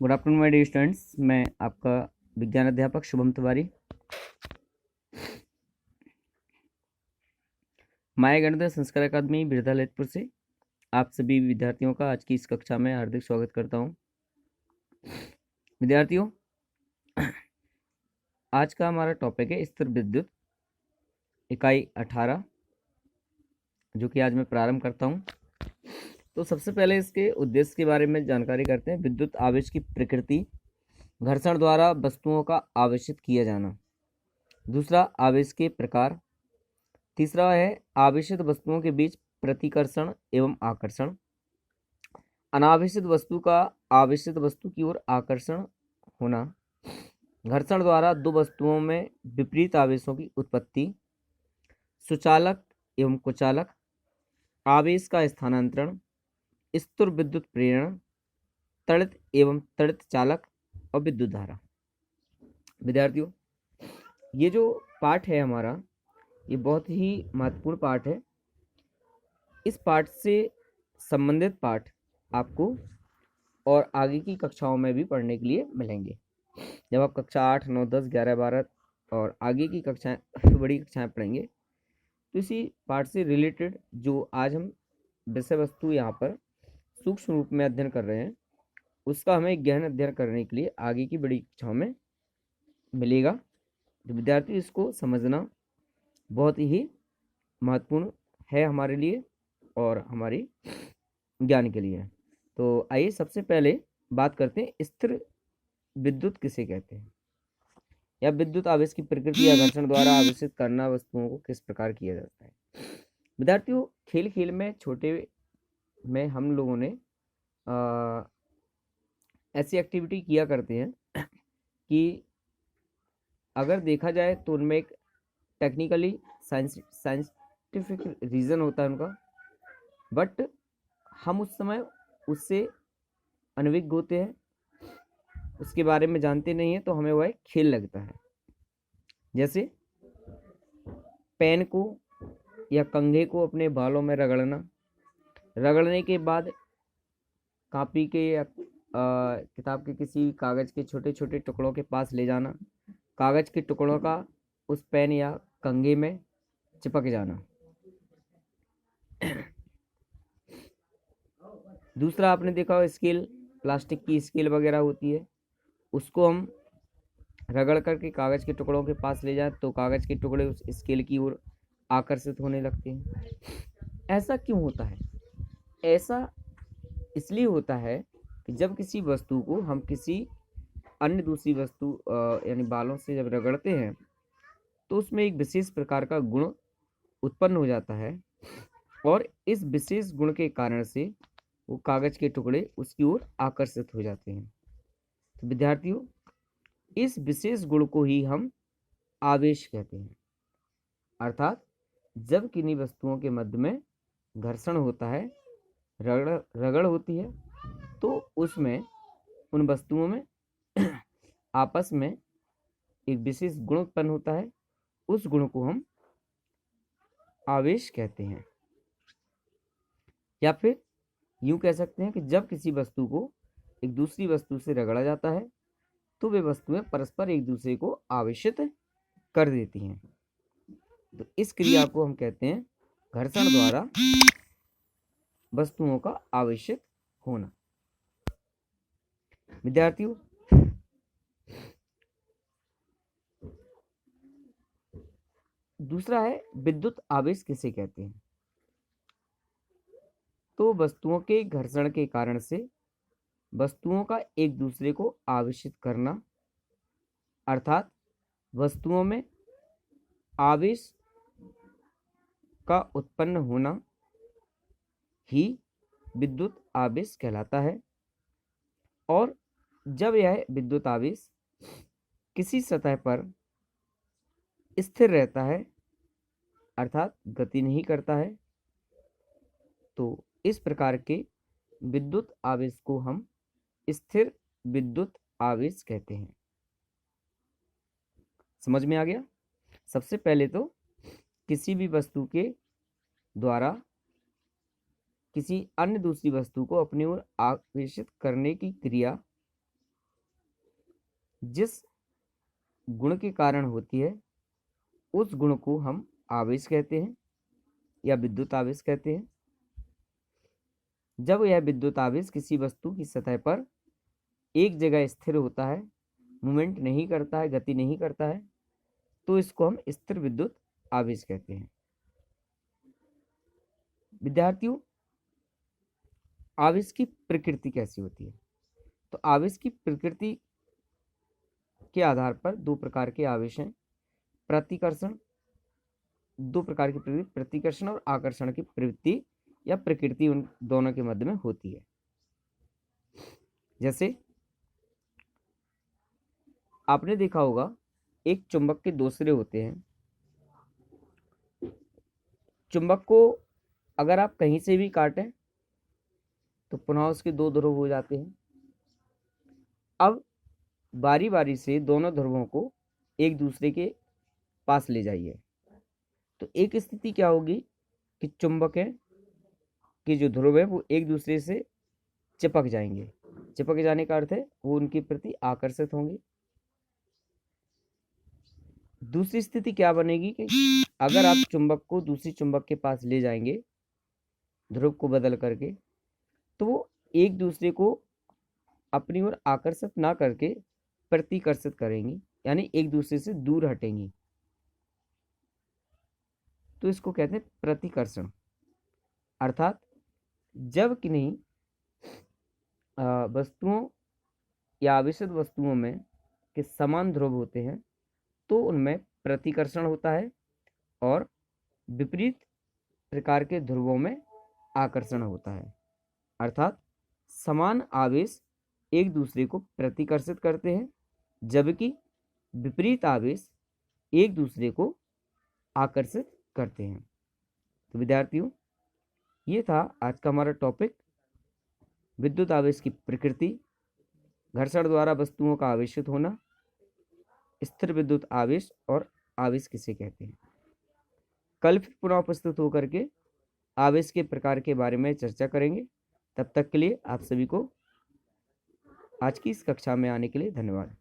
Good afternoon my dear students. मैं आपका विज्ञान अध्यापक शुभम तिवारी माय गणित संस्कार अकादमी बिरधा ललितपुर से आप सभी विद्यार्थियों का आज की इस कक्षा में हार्दिक स्वागत करता हूं। विद्यार्थियों, आज का हमारा टॉपिक है स्थिर विद्युत इकाई 18, जो कि आज मैं प्रारंभ करता हूं। तो सबसे पहले इसके उद्देश्य के बारे में जानकारी करते हैं। विद्युत आवेश की प्रकृति, घर्षण द्वारा वस्तुओं का आवेशित किया जाना। दूसरा, आवेश के प्रकार। तीसरा है आवेशित वस्तुओं के बीच प्रतिकर्षण एवं आकर्षण। अनावेशित वस्तु का आवेशित वस्तु की ओर आकर्षण होना। घर्षण द्वारा दो वस्तुओं में विपरीत आवेशों की उत्पत्ति। सुचालक एवं कुचालक। आवेश का स्थानांतरण। स्थिर विद्युत प्रेरण। त्वरित एवं त्वरित चालक और विद्युत धारा। विद्यार्थियों, ये जो पाठ है हमारा, ये बहुत ही महत्वपूर्ण पाठ है। इस पाठ से संबंधित पाठ आपको और आगे की कक्षाओं में भी पढ़ने के लिए मिलेंगे। जब आप कक्षा 8, 9, 10, 11, 12 और आगे की कक्षाएं, बड़ी कक्षाएं पढ़ेंगे, तो इसी पाठ से रिलेटेड जो आज हम विषय वस्तु यहाँ पर सूक्ष्म रूप में अध्ययन कर रहे हैं, उसका हमें गहन अध्ययन करने के लिए आगे की बड़ी कक्षाओं में मिलेगा। तो विद्यार्थी, इसको समझना बहुत ही महत्वपूर्ण है हमारे लिए और हमारी ज्ञान के लिए। तो आइए सबसे पहले बात करते हैं स्थिर विद्युत किसे कहते हैं, या विद्युत आवेश की प्रकृति या घर्षण द्वारा आवेशित करना वस्तुओं को किस प्रकार किया जाता है। विद्यार्थियों, खेल खेल में छोटे में हम लोगों ने ऐसी एक्टिविटी किया करते हैं कि अगर देखा जाए तो उनमें एक टेक्निकली साइंटिफिक रीज़न होता है उनका, बट हम उस समय उससे अनभिज्ञ होते हैं, उसके बारे में जानते नहीं हैं, तो हमें वह खेल लगता है। जैसे पेन को या कंघे को अपने बालों में रगड़ना, रगड़ने के बाद कॉपी के या किताब के किसी कागज़ के छोटे छोटे टुकड़ों के पास ले जाना, कागज़ के टुकड़ों का उस पेन या कंघे में चिपक जाना। दूसरा, आपने देखा हो स्केल, प्लास्टिक की स्केल वगैरह होती है, उसको हम रगड़ करके कागज़ के टुकड़ों के पास ले जाए तो कागज़ के टुकड़े उस स्केल की ओर आकर्षित होने लगते हैं। ऐसा क्यों होता है? ऐसा इसलिए होता है कि जब किसी वस्तु को हम किसी अन्य दूसरी वस्तु यानी बालों से जब रगड़ते हैं, तो उसमें एक विशेष प्रकार का गुण उत्पन्न हो जाता है, और इस विशेष गुण के कारण से वो कागज़ के टुकड़े उसकी ओर आकर्षित हो जाते हैं। तो विद्यार्थियों, इस विशेष गुण को ही हम आवेश कहते हैं। अर्थात जब किन्हीं वस्तुओं के मध्य में घर्षण होता है, रगड़ होती है, तो उसमें उन वस्तुओं में आपस में एक विशेष गुण उत्पन्न होता है। उस गुण को हम आवेश कहते हैं। या फिर यूं कह सकते हैं कि जब किसी वस्तु को एक दूसरी वस्तु से रगड़ा जाता है, तो वे वस्तुएं परस्पर एक दूसरे को आवेशित कर देती हैं। तो इस क्रिया को हम कहते हैं घर्षण द्वारा वस्तुओं का आवेशित होना। विद्यार्थियों, दूसरा है विद्युत आवेश किसे कहते हैं। तो वस्तुओं के घर्षण के कारण से वस्तुओं का एक दूसरे को आवेशित करना, अर्थात वस्तुओं में आवेश का उत्पन्न होना ही विद्युत आवेश कहलाता है। और जब यह विद्युत आवेश किसी सतह पर स्थिर रहता है, अर्थात गति नहीं करता है, तो इस प्रकार के विद्युत आवेश को हम स्थिर विद्युत आवेश कहते हैं। समझ में आ गया? सबसे पहले तो किसी भी वस्तु के द्वारा किसी अन्य दूसरी वस्तु को अपनी ओर आवेशित करने की क्रिया जिस गुण के कारण होती है उस गुण को हम आवेश कहते हैं या विद्युत आवेश कहते हैं। जब यह विद्युत आवेश किसी वस्तु की सतह पर एक जगह स्थिर होता है, मूवमेंट नहीं करता है, गति नहीं करता है, तो इसको हम स्थिर विद्युत आवेश कहते हैं। विद्यार्थियों, आवेश की प्रकृति कैसी होती है? तो आवेश की प्रकृति के आधार पर दो प्रकार के आवेश हैं। प्रतिकर्षण, दो प्रकार की प्रवृत्ति, प्रतिकर्षण और आकर्षण की प्रवृत्ति या प्रकृति उन दोनों के मध्य में होती है। जैसे आपने देखा होगा एक चुंबक के दो सिरे होते हैं। चुंबक को अगर आप कहीं से भी काटें तो पुनः उसके दो ध्रुव हो जाते हैं। अब बारी बारी से दोनों ध्रुवों को एक दूसरे के पास ले जाइए, तो एक स्थिति क्या होगी कि चुंबक के जो ध्रुव है वो एक दूसरे से चिपक जाएंगे। चिपक जाने का अर्थ है वो उनके प्रति आकर्षित होंगे। दूसरी स्थिति क्या बनेगी कि अगर आप चुंबक को दूसरी चुंबक के पास ले जाएंगे ध्रुव को बदल करके, तो वो एक दूसरे को अपनी ओर आकर्षित ना करके प्रतिकर्षित करेंगी, यानी एक दूसरे से दूर हटेंगी। तो इसको कहते हैं प्रतिकर्षण। अर्थात जब किन्हीं वस्तुओं या आवेशित वस्तुओं में के समान ध्रुव होते हैं तो उनमें प्रतिकर्षण होता है और विपरीत प्रकार के ध्रुवों में आकर्षण होता है। अर्थात समान आवेश एक दूसरे को प्रतिकर्षित करते हैं जबकि विपरीत आवेश एक दूसरे को आकर्षित करते हैं। तो विद्यार्थियों, ये था आज का हमारा टॉपिक, विद्युत आवेश की प्रकृति, घर्षण द्वारा वस्तुओं का आवेशित होना, स्थिर विद्युत आवेश और आवेश किसे कहते हैं। कल फिर पुनः उपस्थित होकर के आवेश के प्रकार के बारे में चर्चा करेंगे। तब तक के लिए आप सभी को आज की इस कक्षा में आने के लिए धन्यवाद।